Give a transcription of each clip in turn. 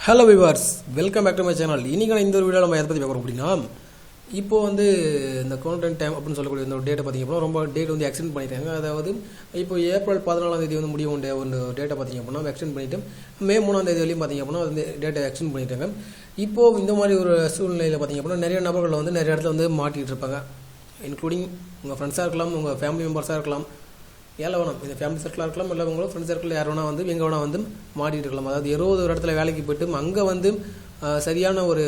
Hello viewers, welcome back to my channel. இன்றைக்கான இந்த ஒரு வீடியோ நம்ம எதை பற்றி பார்க்குறோம் அப்படின்னா, இப்போது வந்து இந்த குவாரண்டைன் டைம் அப்படின்னு சொல்லக்கூடிய இந்த ஒரு டேட்டை பார்த்திங்க அப்படின்னா ரொம்ப டேட் வந்து எக்ஸ்டெண்ட் பண்ணிட்டாங்க. அதாவது இப்போ ஏப்ரல் 14 வந்து முடிய வேண்டிய ஒரு டேட்டை பார்த்திங்க அப்படின்னா எக்ஸ்டெண்ட் பண்ணிவிட்டு மே 3 வரையும் பார்த்திங்க அப்படின்னா வந்து டேட்டை எக்ஸ்டெண்ட் பண்ணிட்டாங்க. இப்போது இந்த மாதிரி ஒரு சூழ்நிலையில் பார்த்திங்க அப்படின்னா நிறைய நபர்கள் வந்து நிறைய இடத்துல வந்து மாட்டிகிட்டு இருப்பாங்க. இன்க்ளூடிங் உங்கள் ஃப்ரெண்ட்ஸாக இருக்கலாம், உங்கள் ஃபேமிலி மெம்பர்ஸாக இருக்கலாம், ஏழை வேணும் இந்த ஃபேமிலி சர்க்கிளாக இருக்கலாம், இல்லை உங்களோட ஃப்ரெண்ட்ஸ் சர்க்கிள் யார் வேணால் வந்து எங்கே வேணால் வந்து மாட்டிகிட்டு இருக்கலாம். அதாவது 20 ஒரு இடத்துல வேலைக்கு போய்ட்டு அங்கே வந்து சரியான ஒரு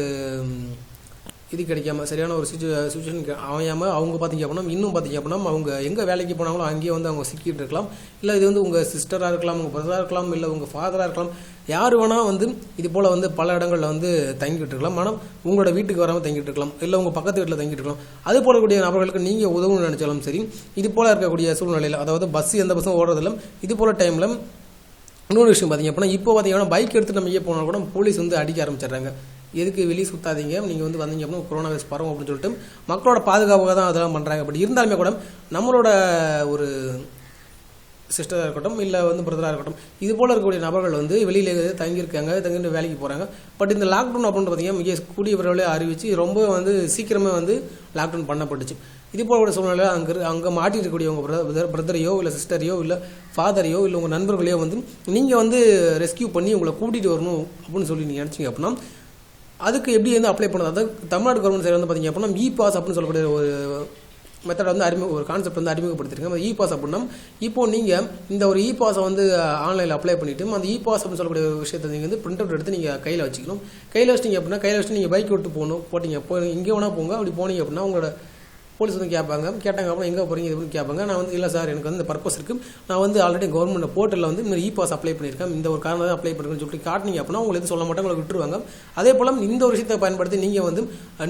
இது கிடைக்காம, சரியான ஒரு சுச்சுவேஷன் அமையாமல் அவங்க பார்த்திங்க அப்படின்னா இன்னும் பார்த்திங்க அப்படின்னா அவங்க எங்கே வேலைக்கு போனாங்களோ அங்கேயே வந்து அவங்க சிக்கிட்டு இருக்கலாம். இல்லை இது வந்து உங்கள் சிஸ்டராக இருக்கலாம், உங்கள் பிரதராக இருக்கலாம், இல்லை உங்கள் ஃபாதராக இருக்கலாம், யார் வேணால் வந்து இது போல் வந்து பல இடங்களில் வந்து தங்கிட்டு இருக்கலாம். ஆனால் உங்களோட வீட்டுக்கு வராமல் தங்கிட்டு இருக்கலாம், இல்லை உங்கள் பக்கத்து வீட்டில் தங்கிட்டு இருக்கலாம். அது போலக்கூடிய நபர்களுக்கு நீங்கள் உதவுன்னு நினச்சாலும் சரி, இது போல் இருக்கக்கூடிய சூழ்நிலையில், அதாவது எந்த பஸ்ஸும் ஓடுறதில்ல, இது போல் டைமில் இன்னொரு விஷயம் பார்த்திங்க அப்படின்னா இப்போ பார்த்திங்கன்னா பைக் எடுத்து நம்ம இங்கே போனால் கூட போலீஸ் வந்து அடிக்க ஆரம்பிச்சிடுறாங்க. எதுக்கு வெளியே சுற்றாதீங்க, நீங்கள் வந்து வந்தீங்க அப்படின்னா கொரோனா வைரஸ் பரவும் அப்படின்னு சொல்லிட்டு மக்களோட பாதுகாப்பாக தான் அதெல்லாம் பண்ணுறாங்க. பட் இருந்தாலுமே கூட நம்மளோட ஒரு சிஸ்டராக இருக்கட்டும், இல்லை வந்து பிரதராக இருக்கட்டும், இது போல் இருக்கக்கூடிய நபர்கள் வந்து வெளியில் தங்கியிருக்காங்க, தங்கிட்டு வேலைக்கு போகிறாங்க. பட் இந்த லாக்டவுன் அப்படின்னு பார்த்தீங்கன்னா மிக கூடிய விரைவில் அறிவித்து ரொம்ப வந்து சீக்கிரமே வந்து லாக்டவுன் பண்ணப்பட்டுச்சு. இது போல ஒரு சூழ்நிலையில் அங்கே மாட்டிருக்கக்கூடிய உங்கள் பிரதரையோ இல்லை சிஸ்டரையோ இல்லை ஃபாதரையோ இல்லை உங்கள் நண்பர்களையோ வந்து நீங்கள் வந்து ரெஸ்கியூ பண்ணி உங்களை கூட்டிகிட்டு வரணும் அப்படின்னு சொல்லி நீங்கள் நினச்சிங்க அப்படின்னா அதுக்கு எப்படி வந்து அப்ளை பண்ணுறது, அதாவது தமிழ்நாடு கவர்மெண்ட் சைடு வந்து பார்த்திங்க அப்படின்னா இபாஸ் அப்படின்னு சொல்லக்கூடிய ஒரு மெத்தட் வந்து ஒரு கான்செப்ட் வந்து அறிமுகப்படுத்திருக்காங்க. அந்த இபாஸ் அப்படின்னா இப்போ நீங்கள் இந்த ஒரு இபாஸை வந்து ஆன்லைனில் அப்ளை பண்ணிவிட்டு அந்த இபாஸ் அப்படின்னு சொல்லக்கூடிய விஷயத்தை நீங்கள் வந்து பிரிண்ட் அவுட் எடுத்து நீங்கள் கையில் வச்சுக்கணும். கையில் வச்சிட்டிங்க அப்படின்னா கையில் வச்சுட்டு நீங்கள் பைக் விட்டு போட்டிங்க இங்கே வேணால் போங்க. அப்படி போனீங்க அப்படின்னா உங்களோட போலீஸ் வந்து கேட்டாங்க அப்படின்னா எங்கே போகிறீங்க இது அப்படின்னு கேட்பாங்க. நான் வந்து இல்லை சார், எனக்கு வந்து இந்த பர்பஸ் இருக்குது, நான் வந்து ஆல்ரெடி கவர்மெண்ட் போர்ட்டலில் வந்து இந்த இபாஸ் அப்ளை பண்ணியிருக்கேன், இந்த ஒரு காரணம் தான் அப்ளை பண்ணிருக்கேன்னு சொல்லிட்டு காட்டினீங்க அப்படின்னா உங்களுக்கு எதுவும் சொல்ல மாட்டாங்க, உங்களுக்கு விட்டுருவாங்க. அதே போல் இந்த ஒரு விஷயத்தை பயன்படுத்தி நீங்கள் வந்து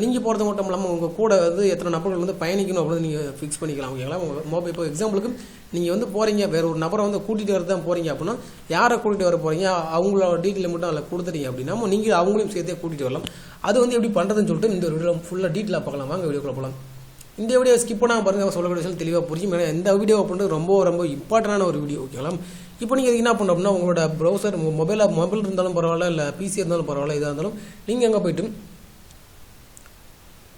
நீங்கள் போகிறது மட்டும் இல்லாமல் உங்கள் கூட வந்து எத்தனை நபர்கள் வந்து பயணிக்கணும் அப்படின்னு நீங்கள் ஃபிக்ஸ் பண்ணிக்கலாம். ஓகேங்களா? உங்கள் மொபைல் இப்போ எக்ஸாம்பிளுக்கு நீங்கள் வந்து போகிறீங்க, வேறு ஒரு நபரை வந்து கூட்டிகிட்டு வர தான் போகிறீங்க அப்படின்னா யாரை கூட்டிகிட்டு வர போகிறீங்க அவங்களோட டீட்டெயில் மட்டும் அதில் கொடுத்துட்டீங்க அப்படின்னா நீங்கள் அவங்களையும் சேர்த்தே கூட்டிகிட்டு வரலாம். அது வந்து எப்படி பண்ணுறதுன்னு சொல்லிட்டு இந்த ஒரு வீடியோ ஃபுல்லாக டீட்டெயிலாக பார்க்கலாம். வாங்க வீடியோக்குள்ள போகலாம். இந்த வீடியோ ஸ்கிப் பண்ணாமல் பாருங்கள், சொல்லக்கூடிய விஷயம் தெளிவாக புரியும். ஏன்னா இந்த வீடியோ பண்ணுறது ரொம்ப ரொம்ப இம்பார்ட்டண்டான ஒரு வீடியோ. ஓகேங்களா? இப்போ நீங்கள் என்ன பண்ணணும் அப்படின்னா உங்களோட ப்ரௌசர் மொபைல் இருந்தாலும் பரவாயில்ல, இல்லை பிசி இருந்தாலும் பரவாயில்ல, இதாக இருந்தாலும் நீங்கள் அங்கே போய்ட்டு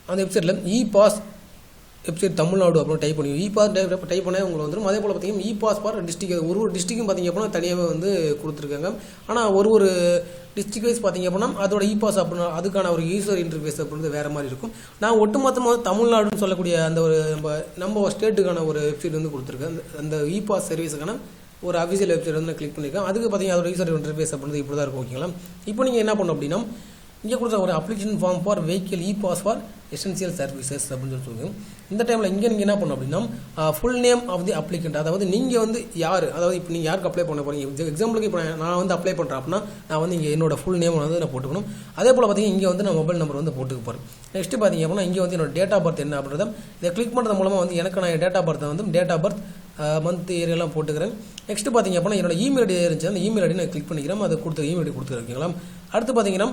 அந்த வெப்சைட்டில் இபாஸ் வெப்சைட் தமிழ்நாடு அப்படின்னு டைப் பண்ணி இபாஸ் டைப் பண்ணால் உங்களுக்கு வந்துடும். அதே போல் பார்த்தீங்கன்னா இபாஸ் ஃபார் டிஸ்ட்ரிக்ட், ஒரு டிஸ்ட்ரிக்டும் பார்த்திங்க அப்படின்னா தனியாகவே வந்து கொடுத்துருக்காங்க. ஆனால் ஒரு டிஸ்ட்ரிக்ட் வைஸ் பார்த்திங்க அப்படின்னா அதோட இபாஸ் அப்படின்னா அதுக்கான ஒரு யூசர் இன்டர்ஃபேஸ் அப்படின்றது வேறு மாதிரி இருக்கும். நான் ஒட்டுமொத்தமாக தமிழ்நாடுன்னு சொல்லக்கூடிய அந்த ஒரு நம்ம ஸ்டேட்டுக்கான ஒரு வெப்சைட் வந்து கொடுத்துருக்கேன். அந்த இபாஸ் சர்வீஸுக்கான ஒரு அஃபிஷியல் வெப்சைட் வந்து நான் கிளிக் பண்ணியிருக்கேன். அதுக்கு பார்த்தீங்கன்னா அதோட யூசர் இன்டர்ஃபேஸ் அப்படின்றது இப்படி தான் இருக்கும். ஓகேங்களா? இப்போ நீங்கள் என்ன பண்ணணும் அப்படின்னா இங்கே கொடுத்த ஒரு application form for vehicle e pass for essential services அப்படின்னு சொல்லுவாங்க. இந்த டைமில் இங்கே நீங்கள் என்ன பண்ணணும் அப்படின்னா full name of the applicant, அதாவது நீங்கள் வந்து யார், அதாவது இப்போ நீங்கள் யாருக்கு அப்ளை பண்ண போகிறீங்க. எக்ஸாம்பிளுக்கு இப்போ நான் வந்து அப்ளை பண்ணுறேன் அப்படின்னா நான் வந்து இங்கே என்னோட ஃபுல் நேம் வந்து நான் போட்டுக்கணும். அதே போல் பார்த்தீங்கன்னா இங்கே வந்து நான் மொபைல் நம்பர் வந்து போட்டுக்க போகிறேன். நெக்ஸ்ட் பார்த்தீங்க அப்படின்னா இங்கே வந்து என்னோட டேட் ஆஃப் பர்த் என்ன அப்படின்றத இதை கிளிக் பண்ணுறது மூலமாக வந்து எனக்கு நான் டேட் ஆஃப் பர்த்தை வந்து டேட் ஆஃப் பர்த் மந்த் ஏரியெல்லாம் போட்டுக்கிறேன். நெக்ஸ்ட் பார்த்தீங்க அப்படின்னா என்னோட இமெயில் ஐடி இருந்துச்சு, அந்த இமெயில் ஐடி நான் கிளிக் பண்ணிக்கிறேன், அதை கொடுத்து இமெயில் ஐடி கொடுத்துருக்கீங்களா. அடுத்து பார்த்தீங்கன்னா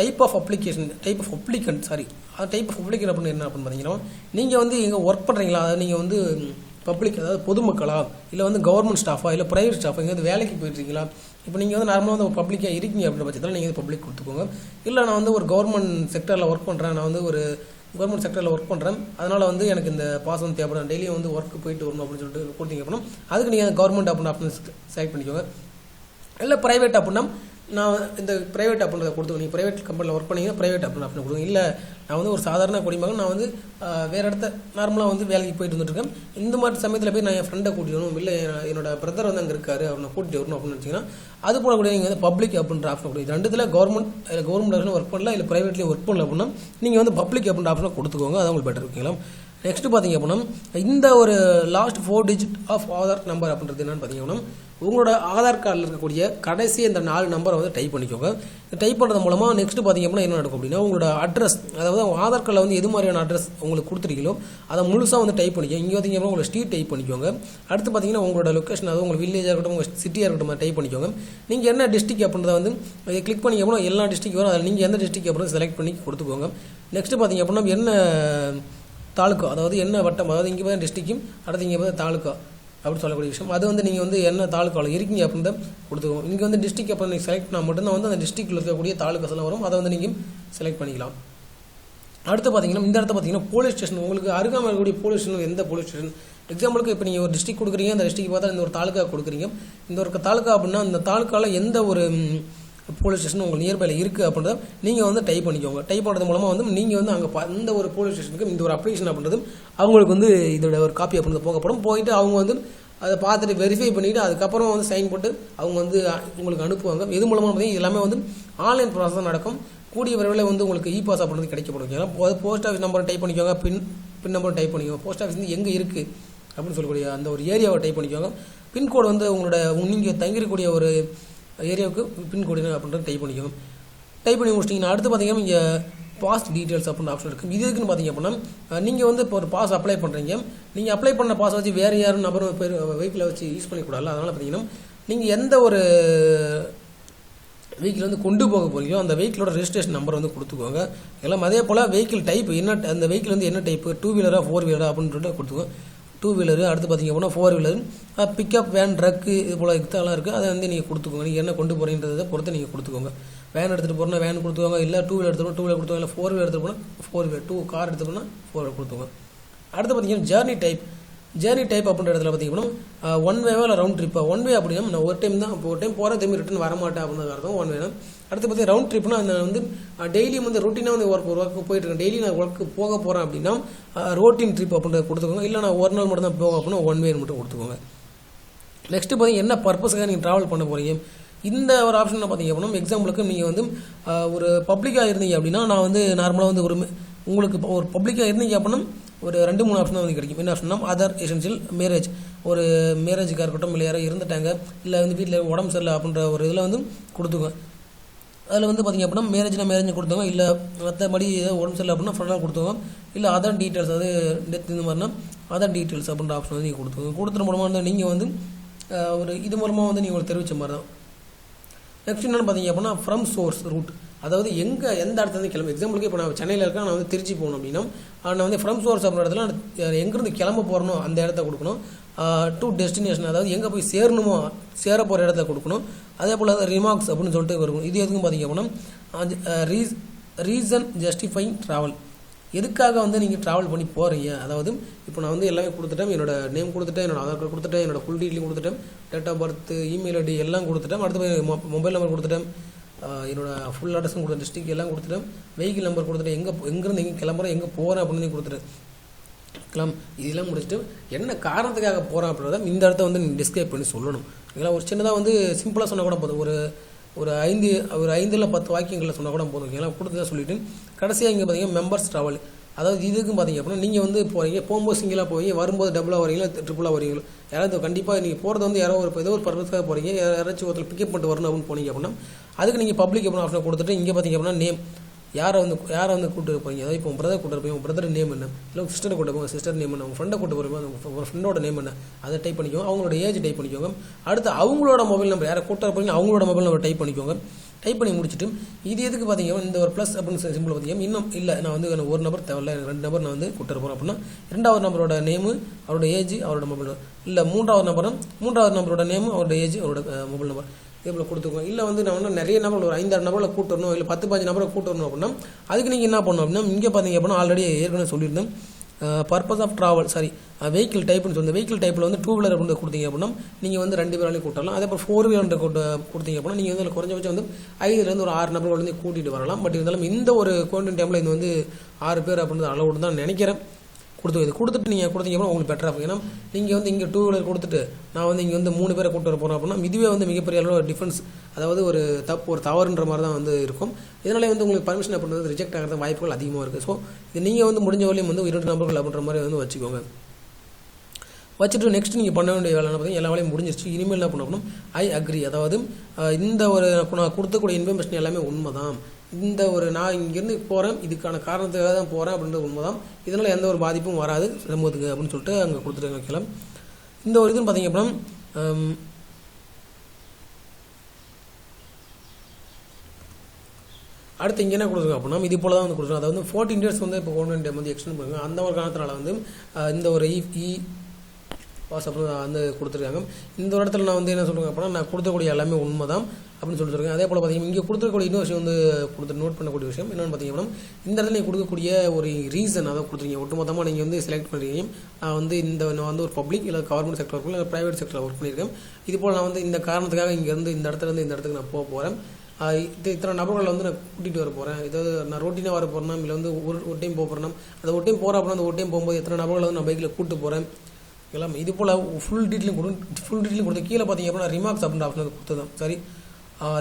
type of application type of applicant அப்படின்னு என்ன அப்படின்னு பார்த்தீங்கன்னா நீங்கள் வந்து எங்கே ஒர்க் பண்ணுறீங்களா, அதாவது நீங்கள் வந்து பப்ளிக், அதாவது பொதுமக்களா, இல்லை வந்து கவர்மெண்ட் ஸ்டாஃபா, இல்லை ப்ரைவேட் ஸ்டாஃபா, இங்கே வந்து வேலைக்கு போயிட்டுருக்கீங்களா. இப்போ நீங்கள் வந்து நார்மலாக வந்து பப்ளிக்காக இருக்கீங்க அப்படின்ற பட்சத்தில் நீங்கள் வந்து பப்ளிக் கொடுத்துக்கோங்க. இல்லை நான் வந்து ஒரு கவர்மெண்ட் செக்டரில் ஒர்க் பண்ணுறேன், நான் வந்து ஒரு கவர்மெண்ட் செக்டரில் ஒர்க் பண்ணுறேன், அதனால் வந்து எனக்கு இந்த பாஸ் வந்து தேவைப்படும், டெய்லியும் வந்து ஒர்க்கு போயிட்டு வரணும் அப்படின்னு சொல்லிட்டு கொடுத்தீங்க அப்படின்னா அதுக்கு நீங்கள் கவர்மெண்ட் அப்படின்னு ஆப்ஷன் செலக்ட் பண்ணிக்கோங்க. இல்லை ப்ரைவேட் அப்படின்னா நான் இந்த ப்ரைவேட் அப்படின்றத கொடுத்துக்கணும். நீங்கள் ப்ரைவேட் கம்பெனியில் ஒர்க் பண்ணிங்கன்னா ப்ரைவேட் அப்படின்னு ஆப்ஷன் கொடுங்க. இல்லை நான் வந்து ஒரு சாதாரண குடிமகன், நான் வந்து வேறு இடத்த நார்மலாக வந்து வேலைக்கு போயிட்டு வந்துட்டுருக்கேன், இந்த மாதிரி சமயத்தில் போய் நான் என் ஃப்ரெண்டை கூட்டிட்டு வரணும், இல்லை என்னோட பிரதர் வந்து அங்கே இருக்காரு அவனை கூட்டிட்டு வரணும் அப்படின்னு நினச்சிங்கன்னா அது போல கூட நீங்கள் வந்து பப்ளிக் அப்படின்ற ஆப்ஷன் கொடுங்க. ரெண்டுத்தில் கவர்மெண்ட் ஒர்க் பண்ணல, இல்லை ப்ரைவேட்லேயும் ஒர்க் பண்ணல அப்படின்னா நீங்கள் வந்து பப்ளிக் அப்படின்ற ஆப்ஷனை கொடுத்துக்கோங்க, அது உங்களுக்கு பெட்டர். ஓகேங்களா? நெக்ஸ்ட் பார்த்தீங்க அப்படின்னா இந்த ஒரு last 4 digit of Aadhaar number அப்படின்றது என்னன்னு பார்த்தீங்கன்னா உங்களோட ஆதார் கார்டில் இருக்கக்கூடிய கடைசி இந்த 4 நம்பரை வந்து டைப் பண்ணிக்கோங்க. டைப் பண்ணுறது மூலமாக நெக்ஸ்ட் பார்த்தீங்க அப்படின்னா என்ன நடக்கும் அப்படின்னா உங்களோட அட்ரஸ், அதாவது ஆதார் கார்டில் வந்து எது மாதிரியான அட்ரஸ் உங்களுக்கு கொடுத்துருக்கீங்களோ அதை முழுசாக வந்து டைப் பண்ணிக்கோங்க. இங்கே பார்த்தீங்க அப்படின்னா உங்களோட ஸ்ட்ரீட் டைப் பண்ணிக்கோங்க. அடுத்து பார்த்தீங்கன்னா உங்களோட லொக்கேஷன், அதாவது உங்கள் வில்லேஜாக இருக்கட்டும், உங்கள் சிட்டியாக இருக்கட்டும் டைப் பண்ணிக்கோங்க. நீங்கள் என்ன டிஸ்ட்ரிக்ட் அப்படின்றத வந்து இதை கிளிக் பண்ணிங்க அப்படின்னா எல்லா டிஸ்ட்ரிக்ட் வரும், அதில் நீங்கள் எந்த டிஸ்ட்ரிக்ட் அப்படின்னு செலக்ட் பண்ணி கொடுத்துக்கோங்க. நெக்ஸ்ட்டு பார்த்தீங்க அப்படின்னா என்ன தாலுக்கா, அதாவது என்ன வட்டம், அதாவது இங்கே பார்த்தா டிஸ்ட்ரிக்டும் அடுத்து இங்கே பார்த்தா தாலுக்கா, அப்படின்னு சொல்லக்கூடிய விஷயம். அது வந்து நீங்கள் வந்து என்ன தாலுக்காவில் இருக்கீங்க அப்படின்னு கொடுத்துக்கோங்க. இங்கே வந்து டிஸ்ட்ரிக்ட் அப்போ நீங்கள் செலக்ட் பண்ணால் மட்டும்தான் வந்து அந்த டிஸ்ட்ரிக்டில் இருக்கக்கூடிய தாலுக்காஸ் எல்லாம் வரும். அதை வந்து நீங்கள் செலக்ட் பண்ணிக்கலாம். அடுத்து பார்த்தீங்கன்னா இந்த இடத்த பார்த்தீங்கன்னா போலீஸ் ஸ்டேஷன், உங்களுக்கு அருகாமல் இருக்கக்கூடிய போலீஸ் ஸ்டேஷன் எந்த போலீஸ் ஸ்டேஷன். எக்ஸாம்பிளுக்கு இப்போ நீங்கள் ஒரு டிஸ்ட்ரிக்ட் கொடுக்குறீங்க, அந்த டிஸ்ட்ரிக்ட் பார்த்தா இந்த ஒரு தாலுக்கா கொடுக்குறீங்க. இந்த ஒரு தாலுக்கா அப்படின்னா அந்த தாலுக்காவில் எந்த ஒரு போலீஸ் ஸ்டேஷன் உங்களுக்கு நியர்பையில் இருக்குது அப்படின்றத நீங்கள் வந்து டைப் பண்ணிக்கோங்க. டைப் பண்ணுறது மூலமாக வந்து நீங்கள் வந்து அங்கே இந்த ஒரு போலீஸ் ஸ்டேஷனுக்கு இந்த ஒரு அப்ளிகேஷன் அப்படின்றது அவங்களுக்கு வந்து இதோட ஒரு காப்பி அப்படின்றது போகப்படும். போயிட்டு அவங்க வந்து அதை பார்த்துட்டு வெரிஃபை பண்ணிவிட்டு அதுக்கப்புறம் வந்து சைன் போட்டு அவங்க வந்து உங்களுக்கு அனுப்புவாங்க. இது மூலமாக பார்த்தீங்கன்னா எல்லாமே வந்து ஆன்லைன் ப்ராசஸ் தான் நடக்கும். கூடிய விரைவில் வந்து உங்களுக்கு இபாஸ் அப்படின்றது கிடைக்கப்படும். ஏன்னா போஸ்ட் ஆஃபீஸ் நம்பரை டைப் பண்ணிக்கோங்க, பின் நம்பரை டைப் பண்ணிக்கோங்க. போஸ்ட் ஆஃபீஸ் வந்து எங்கே இருக்குது அப்படின்னு சொல்லக்கூடிய அந்த ஒரு ஏரியாவை டைப் பண்ணிக்கோங்க. பின்கோடு வந்து உங்களோட நீங்கள் தங்கிருக்கக்கூடிய ஒரு ஏரியாவுக்கு பின்கோடு அப்படின்றது டைப் பண்ணிக்கோங்க. டைப் பண்ணி முடிச்சிட்டிங்கன்னா அடுத்து பார்த்தீங்கன்னா இங்கே பாஸ் டீட்டெயில்ஸ் அப்படின்னு ஆப்ஷன் இருக்குது. இது இருக்குன்னு பார்த்தீங்க அப்படின்னா நீங்கள் வந்து இப்போ ஒரு பாஸ் அப்ளை பண்ணுறீங்க. நீங்கள் அப்ளை பண்ண பாஸ் வச்சு வேறு யாரும் நபர் பேர் வெஹிக்கிளை வச்சு யூஸ் பண்ணிக்கூடாது. அதனால் பார்த்தீங்கன்னா நீங்கள் எந்த ஒரு வெஹிக்கிள் வந்து கொண்டு போக போகிறீங்களோ அந்த வெஹிக்கிளோட ரெஜிஸ்ட்ரேஷன் நம்பர் வந்து கொடுத்துக்கோங்க. எல்லாம் அதே போல் வெஹிக்கிள் டைப் என்ன, அந்த வெஹிக்கிள் வந்து என்ன டைப்பு, 2 வீலரா 4 வீலரா அப்படின்னு சொல்லிட்டு கொடுத்துக்கோங்க. 2 வீலரு. அடுத்து பார்த்தீங்க அப்படின்னா 4 வீலரு, பிக்கப் வேன், ட்ரக்கு, இது போல் இதெல்லாம் இருக்குது. அதை வந்து நீங்கள் கொடுத்துக்கோங்க. நீங்கள் என்ன கொண்டு போகிறீன்றதை பொறுத்து நீங்கள் கொடுத்துக்கோங்க. வேன் எடுத்துகிட்டு போனால் வேன் கொடுத்துக்கோங்க, இல்லை 2 வீலர் எடுத்துகிட்டு 2 வீலர் கொடுத்துக்கோங்க, இல்லை 4 வீலர் எடுத்துகிட்டு போனால் 4 வீலர், 2 கார் எடுத்துகிட்டு போனால் 4 வீலர் கொடுத்துக்கோங்க. அடுத்து பார்த்தீங்கன்னா ஜேர்னி டைப் அப்படின்ற இடத்துல பார்த்தீங்கன்னா ஒன் வேவா இல்லை ரவுண்ட் ட்ரிப்பா. ஒன் வே அப்படின்னா நான் ஒரு டைம் தான், இப்போ ஒரு டைம் போகிற திரும்பி ரிட்டன் வரமாட்டேன் அப்படின்னு அர்த்தம் ஒன் வேணும். அடுத்து பார்த்தீங்கன்னா ரவுண்ட் ட்ரிப்னா நான் வந்து டெய்லியும் வந்து ரொட்டீனாக வந்து ஒரு ஒர்க்கு போயிட்டு இருக்கேன், டெய்லி நான் ஒர்க்கு போக போகிறேன் அப்படின்னா ரோட்டீன் ட்ரிப் அப்படின்றத கொடுத்துக்கோங்க. இல்லை நான் ஒரு நாள் மட்டும் தான் போக அப்படின்னா ஒன் வே மட்டும் கொடுத்துக்கோங்க. நெக்ஸ்ட்டு பார்த்தீங்கன்னா என்ன பர்பஸுக்காக நீங்கள் ட்ராவல் பண்ண போகிறீங்க. இந்த ஒரு ஆப்ஷன் பார்த்தீங்க அப்படின்னா எக்ஸாம்பிளுக்கு நீங்கள் வந்து ஒரு பப்ளிக்காக இருந்தீங்க அப்படின்னா நான் வந்து நார்மலாக வந்து உங்களுக்கு ஒரு பப்ளிக்காக இருந்தீங்க அப்படின்னா ஒரு 2-3 ஆப்ஷன் தான் வந்து கிடைக்கும். என்ன ஆப்ஷன்னா அதர் எசென்ஷியல், மேரேஜ், ஒரு மேரேஜுக்காக இருக்கட்டும், இல்லை யாராவது இருந்துட்டாங்க, இல்லை வந்து வீட்டில் உடம்பு சரியில்லை அப்படின்ற ஒரு இதில் வந்து கொடுத்துங்க. அதில் வந்து பார்த்திங்க அப்படின்னா மேரேஜ் கொடுத்துங்க, இல்லை மற்றபடி ஏதாவது உடம்பு சரியில்லை அப்படின்னா ஃபுல்லாக கொடுத்துங்க. இல்லை அதர் டீட்டெயில்ஸ், அது டெத் இந்த மாதிரினா அதர் டீட்டெயில்ஸ் அப்படின்ற ஆப்ஷன் வந்து நீங்கள் கொடுத்துங்க. கொடுத்துற மூலமாக வந்து நீங்கள் வந்து ஒரு இது மூலமாக வந்து நீங்கள் தெரிவித்த மாதிரி தான். நெக்ஸ்ட் என்னென்னு பார்த்தீங்க அப்படின்னா ஃப்ரம் சோர்ஸ் ரூட், அதாவது எந்த இடத்துல கிளம்பு. எக்ஸாம்பிளுக்கு இப்போ நான் சென்னையில் இருக்கேன், நான் வந்து திருச்சி போகணும் அப்படின்னா நான் வந்து ஃப்ரம் சோர்ஸ் அப்படின்ற இடத்துல எங்கேருந்து கிளம்ப போகிறனோ அந்த இடத்த கொடுக்கணும். டு டெஸ்டினேஷன், அதாவது எங்கே போய் சேரணுமோ சேர போகிற இடத்த கொடுக்கணும். அதே போல் ரிமார்க்ஸ் அப்படின்னு சொல்லிட்டு இருக்கும். இது எதுக்கும் பார்த்தீங்க அப்படின்னா ரீசன் ஜஸ்டிஃபைங் ட்ராவல், எதுக்காக வந்து நீங்கள் ட்ராவல் பண்ணி போகிறீங்க. அதாவது இப்போ நான் வந்து எல்லாமே கொடுத்துட்டேன், என்னோட நேம் கொடுத்துட்டேன், என்னோட ஆதார் கார்டு கொடுத்துட்டேன், என்னோட ஃபுல் டீட்டெயில் கொடுத்துட்டேன், date of birth, email ID எல்லாம் கொடுத்துட்டேன். அடுத்து மொபைல் நம்பர் கொடுத்துட்டேன், என்னோட ஃபுல் அட்ரஸும் கொடுத்த டிஸ்ட்ரிக்ட் எல்லாம் கொடுத்துட்டேன், வெஹிக்கிள் நம்பர் கொடுத்துட்டேன், எங்கேருந்து எங்கே கிளம்புறேன், எங்கே போகிறேன் அப்படின்னு கொடுத்துட்டேன். இதெல்லாம் முடிச்சுட்டு என்ன காரணத்துக்காக போகிறேன் அப்படின்றத இந்த இடத்த வந்து நீங்கள் டிஸ்கிரைப் பண்ணி சொல்லணும். இதெல்லாம் ஒரு சின்னதாக வந்து சிம்பிளாக சொன்னால் கூட போதும். ஒரு 5 இல்லை 10 வாக்கியங்களில் சொன்னால் கூட போதும். ஓகேங்களா, கொடுத்து தான் சொல்லிவிட்டு கடைசியாக இங்கே பார்த்தீங்கன்னா மெம்பர்ஸ் ட்ராவல், அதாவது இதுக்கும் பார்த்தீங்க அப்படின்னா நீங்கள் வந்து போகிறீங்க, போகும்போது சிங்கிளாக போவீங்க, வரும்போது டபுளாக வரீங்களா ட்ரிபிளாக வரீங்களோ, யாராவது கண்டிப்பாக நீங்கள் போகிறது வந்து ஏதோ ஒரு பர்பஸ்க்காக போகிறீங்க, யாராச்சும் ஒருத்தர் பிக்கப் பண்ணிட்டு வரணும் அப்படின்னு போனீங்க அப்படின்னா அதுக்கு நீங்கள் பப்ளிக் அப்படின்னு ஆப்ஷன் கொடுத்துட்டு இங்கே பார்த்தீங்க அப்படின்னா நேம், யாரை வந்து கூட்டு போறீங்க. அதாவது இப்போ உங்கள் பிரதர் கூட்டு போய் உங்கள் பிரதர் நேம் என்ன, இல்லை உங்கள் சிஸ்டரை கூட்டு போங்க, சிஸ்டர் நேம் என்ன, உங்கள் ஃப்ரெண்டை கூட்டு போகிறீங்க, உங்கள் ஃப்ரெண்டோட நேம் என்ன, அதை டைப் பண்ணிக்கோங்க. அவங்களோட ஏஜ் டைப் பண்ணிக்கோங்க. அடுத்து அவங்களோட மொபைல் நம்பர், யாரை கூட்ட போகிறீங்க அவங்களோட மொபைல் நம்பர் டைப் பண்ணிக்கோங்க. டைப் பண்ணி முடிச்சுட்டு இது எதுக்கு பார்த்தீங்கன்னா இந்த ஒரு ப்ளஸ் அப்படின்னு சிம்பிள் பார்த்தீங்கன்னா இன்னும் இல்லை நான் வந்து ஒரு நபர் தேவையில்லை, 2 நபர் நான் வந்து கூட்ட போகிறேன் அப்படின்னா 2வது நம்பரோட நேமு, அவரோட ஏஜ், அவரோட மொபைல் நம்பர், இல்லை 3வது நம்பரோட நேமு, அவரோட ஏஜ், அவரோட மொபைல் நம்பர் இவ்வளோ கொடுத்துக்கோங்க. இல்லை வந்து நான் வந்து நிறைய நபர் ஒரு 5-6 நபரில் கூட்டணும், இல்லை 10-15 நபரை கூட்டணும் அப்படின்னா அதுக்கு நீங்கள் என்ன பண்ணணும் அப்படின்னா இங்கே பார்த்தீங்க அப்படின்னா ஆல்ரெடி ஏற்கனவே சொல்லியிருந்தேன் பர்பஸ் ஆஃப் ட்ராவல் வெஹிக்கிள் டைப்னு சொல்லி வெஹிக்கிள் டைப்பில் வந்து 2 வீலர் அப்படின்னு கொடுத்தீங்க அப்படின்னா நீங்கள் வந்து 2 பேராலையும் கூட்டலாம். அதே போல் 4 வீலர் கொடுத்தீங்க அப்படின்னா நீங்கள் வந்து குறைஞ்சபட்சம் வந்து 5லேருந்து ஒரு 6 நபர்கள் வந்து கூட்டிகிட்டு வரலாம். பட் இருந்தாலும் இந்த ஒரு குவாரண்டைன் டைமில் இது வந்து 6 பேர் அப்படின்னு அளவுடு தான் நினைக்கிறேன். கொடுத்துட்டு நீங்கள் கொடுத்தீங்க அப்படின்னா உங்களுக்கு பெட்டராக இருக்கும். ஏன்னா நீங்கள் வந்து இங்கே 2 வீலர் கொடுத்துட்டு நான் வந்து இங்கே வந்து 3 பேரை கூட்டு வர போகிறேன் அப்படின்னா இதுவே வந்து மிகப்பெரிய அளவில் டிஃபரன்ஸ், அதாவது ஒரு தவறுன்ற மாதிரி தான் வந்து இருக்கும். இதனாலே வந்து உங்களுக்கு பர்மிஷன் அப்படின்றது ரிஜெக்ட் ஆகிறது வாய்ப்புகள் அதிகமாக இருக்குது. ஸோ இது நீங்கள் வந்து முடிஞ்ச வரையும் வந்து 2 நபர்கள் அப்படின்ற மாதிரி வந்து வச்சுக்கோங்க. வச்சுட்டு நெக்ஸ்ட் நீங்கள் பண்ண வேண்டிய வேலை பார்த்தீங்கன்னா எல்லா வேலையும் முடிஞ்சிருச்சு. இனிமேல் என்ன பண்ணணும், ஐ அக்ரி, அதாவது இந்த ஒரு நான் கொடுத்தக்கூடிய இன்ஃபர்மேஷன் எல்லாமே உண்மை தான், இந்த ஒரு நான் இங்கேருந்து போகிறேன் இதுக்கான காரணத்துக்காக தான் போகிறேன் அப்படின்றது உண்மை தான், இதனால் எந்த ஒரு பாதிப்பும் வராது சமூகத்துக்கு அப்படின்னு சொல்லிட்டு அங்கே கொடுத்துட்டு வைக்கலாம். இந்த ஒரு இதுன்னு பார்த்தீங்க அப்படின்னா அடுத்து இங்கே என்ன கொடுத்துருக்கோம் அப்படின்னா இது போல தான் வந்து கொடுத்துருக்கோம். அதாவது 14 இயர்ஸ் வந்து இப்போ கவர்மெண்ட் வந்து எக்ஸ்டெண்ட் பண்ணுங்க. அந்த ஒரு காரணத்தினால வந்து இந்த ஒரு பாஸ் அப்படின்னு வந்து கொடுத்துருக்காங்க. இந்த இடத்துல நான் வந்து என்ன சொல்கிறேன் அப்படின்னா நான் கொடுத்தக்கூடிய எல்லாமே உண்மை தான் அப்படின்னு சொல்லியிருக்கேன். அதே போல் பார்த்தீங்கன்னா இங்கே கொடுத்துருக்கூடிய இன்னொரு விஷயம் வந்து நோட் பண்ணக்கூடிய விஷயம் என்னென்னு பார்த்தீங்கன்னா இந்த இடத்துல நீங்கள் கொடுக்கக்கூடிய ஒரு ரீசன் அதை கொடுத்துருக்கீங்க. ஒட்டுமொத்தமாக நீங்கள் வந்து செலக்ட் பண்ணுறீங்க. நான் வந்து ஒரு பப்ளிக் இல்லை கவர்மெண்ட் செக்டர் ஒர்க் இல்லை ப்ரைவேட் செக்டரில் ஒர்க் பண்ணியிருக்கேன். இது போல் நான் வந்து இந்த காரணத்துக்காக இங்கேருந்து இந்த இடத்துலேருந்து இந்த இடத்துக்கு நான் போக போகிறேன். இத்தனை நபர்களை வந்து நான் கூட்டிகிட்டு வர போகிறேன். இதாவது நான் ரொட்டீனாக வர போகிறேன்னா இல்லை வந்து ஒரு டைம் போக போகிறேன்னா அந்த ஒரு டைம் போகிறேன் அப்படின்னா அந்த ஒரு டைம் போகும்போது எத்தனை நபர்களை வந்து நான் பைக்கில் கூப்பிட்டு போகிறேன் எல்லாம் இது போல் ஃபுல் டீட்டெயிலும் கொடுத்து கீழே பார்த்தீங்க அப்படின்னா ரிமார்க்ஸ் அப்படின்ற ஆப்ஷன் கொடுத்ததான் சரி.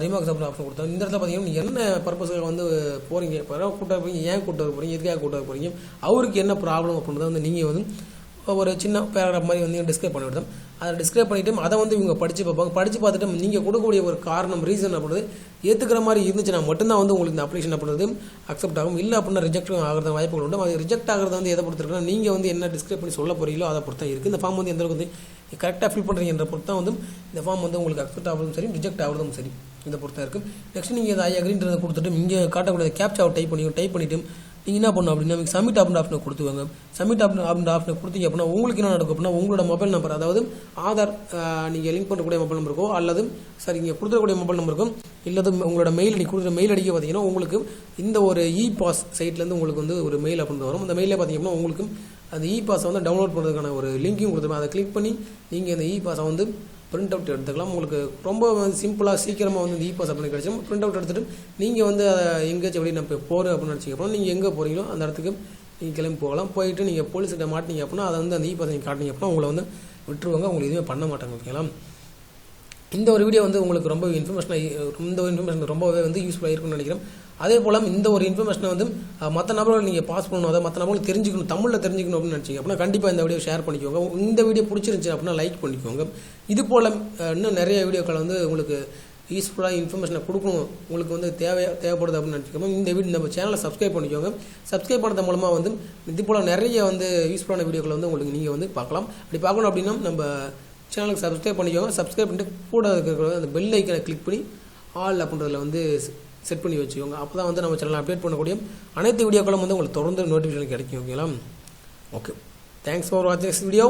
ரிமார்க்ஸ் அப்படின்ற ஆப்ஷன் கொடுத்தோம். இந்த இடத்துல பார்த்தீங்கன்னா நீங்கள் என்ன பர்பஸுக்கு வந்து போகிறீங்க, இப்போ கூட்ட போகிறீங்க, ஏன் கூட்ட வர போகிறீங்க, எதுக்காக கூட்ட வர போகிறீங்க, அவருக்கு என்ன ப்ராப்ளம் அப்படின்றத வந்து நீங்கள் வந்து ஒரு சின்ன பேராகிராஃப் மாதிரி வந்து டிஸ்கிரைப் பண்ணி விடுதோம். அதை டிஸ்கிரைப் பண்ணிவிட்டு அதை வந்து இவங்க படித்து பார்ப்பாங்க. படித்து பார்த்துட்டு நீங்கள் கொடுக்கக்கூடிய ஒரு காரணம் ரீசன் அப்படின்றது ஏற்றுக்கிற மாதிரி இருந்துச்சுன்னா மட்டும்தான் வந்து உங்களுக்கு இந்த அப்ளிகேஷன் அப்படின்றது அக்செப்ட் ஆகும். இல்லை அப்படின்னா ரிஜெக்ட் ஆகிறது வாய்ப்புகள் உண்டு. அது ரிஜெக்ட் ஆகிறது வந்து எதை பொறுத்திருக்குன்னா நீங்கள் வந்து என்ன டிஸ்கிரைப் பண்ணி சொல்ல போகிறீங்களோ அதை பொறுத்து தான் இருக்குது. இந்த ஃபார்ம் வந்து எந்த அளவுக்கு வந்து கரெக்டாக ஃபில் பண்ணுறீங்கன்ற பொறுத்து தான் வந்து இந்த ஃபார்ம் வந்து உங்களுக்கு அக்செப்ட் ஆகிறதும் சரி ரிஜெக்ட் ஆகிறதும் சரி இதை பொறுத்தா இருக்குது. நெக்ஸ்ட் நீங்கள் இதை அக்ரின்றதை கொடுத்துட்டு இங்கே காட்டக்கூடிய கேப்சாவை டைப் பண்ணிவிட்டு நீங்கள் என்ன பண்ணணும் அப்படின்னா சப்மிட் அப்படின்ற ஆப்ஷனை கொடுத்துவாங்க. சப்மிட் அப்படின்ற ஆப்ஷனை கொடுத்தீங்க அப்படின்னா உங்களுக்கு என்ன நடக்கும் அப்படின்னா உங்களோட மொபைல் நம்பர் அதாவது ஆதார் நீங்கள் லிங்க் பண்ணக்கூடிய மொபைல் நம்பருக்கோ அல்லது சரி நீங்கள் கொடுத்துக்கூடிய மொபைல் நம்பருக்கும் இல்லது உங்களோட மெயில் ஐடி கொடுக்குற மெயில் ஐடிக்கு பார்த்தீங்கன்னா உங்களுக்கு இந்த ஒரு இபாஸ் சைட்லேருந்து உங்களுக்கு வந்து ஒரு மெயில் அப்படின்னு வரும். அந்த மெயிலே பார்த்தீங்கன்னா உங்களுக்கு அந்த இபாஸை வந்து டவுன்லோட் பண்ணுறதுக்கான ஒரு லிங்க்கையும் கொடுத்துருப்போம். அதை கிளிக் பண்ணி நீங்கள் இந்த இபாஸை வந்து பிரிண்ட் அவுட் எடுத்துக்கலாம். உங்களுக்கு ரொம்ப சிம்பிளாக சீக்கிரமாக வந்து இந்த இபாஸ் அப்படின்னு கிடச்சிடும். பிரிண்ட் அவுட் எடுத்துகிட்டு நீங்கள் வந்து அதை எங்கேயாச்சும் எப்படி நம்ம போகிறோம் அப்படின்னு நினச்சிக்கப்போ நீங்கள் எங்கே போகிறீங்களோ அந்த இடத்துக்கு நீங்கள் கிளம்பி போகலாம். போயிட்டு நீங்கள் போலீஸ்கிட்ட மாட்டினீங்க அப்படின்னா அதை வந்து அந்த இபாஸ் நீங்கள் காட்டினீங்க அப்படின்னா உங்களை வந்து விட்டுருவாங்க. உங்களுக்கு எதுவுமே பண்ண மாட்டாங்க. ஓகேங்களா? இந்த ஒரு வீடியோ வந்து உங்களுக்கு ரொம்ப இன்ஃபர்மேஷன் ரொம்பவே வந்து யூஸ்ஃபுல்லாக இருக்குன்னு நினைக்கிறேன். அதே போல் இந்த ஒரு இன்ஃபர்மேஷனை வந்து மற்ற நபர்கள் நீங்கள் பாஸ் பண்ணணும், அதை மற்ற நபர்கள் தெரிஞ்சுக்கணும், தமிழில் தெரிஞ்சுக்கணும் அப்படின்னு நினச்சிங்க அப்படின்னா கண்டிப்பாக இந்த வீடியோ ஷேர் பண்ணிக்கோங்க. இந்த வீடியோ பிடிச்சிருந்துச்சு அப்படின்னா லைக் பண்ணிக்கோங்க. இது போல் இன்னும் நிறைய வீடியோக்களை வந்து உங்களுக்கு யூஸ்ஃபுல்லாக இன்ஃபர்மேஷனை கொடுக்கணும் உங்களுக்கு வந்து தேவைப்படுது அப்படின்னு நினச்சிக்கோங்க. இந்த வீடியோ நம்ம சேனலை சப்ஸ்கிரைப் பண்ணிக்கோங்க. சப்ஸ்கிரைப் பண்ணுறது மூலமாக வந்து இது போல் நிறைய வந்து யூஸ்ஃபுல்லான வீடியோக்களை வந்து உங்களுக்கு நீங்கள் வந்து பார்க்கலாம். அப்படி பார்க்கணும் அப்படின்னா நம்ம சேனலுக்கு சப்ஸ்கிரைப் பண்ணிக்கோங்க. சப்ஸ்கிரைப் பண்ணிட்டு கூட இருக்கிற அந்த பெல் ஐக்கனை கிளிக் பண்ணி ஆல் அப்படின்றதில் வந்து செட் பண்ணி வச்சுக்கோங்க. அப்போ தான் வந்து நம்ம சேனலில் அப்டேட் பண்ணக்கூடிய அனைத்து வீடியோக்களும் வந்து உங்களுக்கு தொடர்ந்து நோட்டிஃபிகேஷன் கிடைக்கும். ஓகேங்களா? ஓகே, தேங்க்ஸ் ஃபார் வாட்சிங் திஸ் வீடியோ.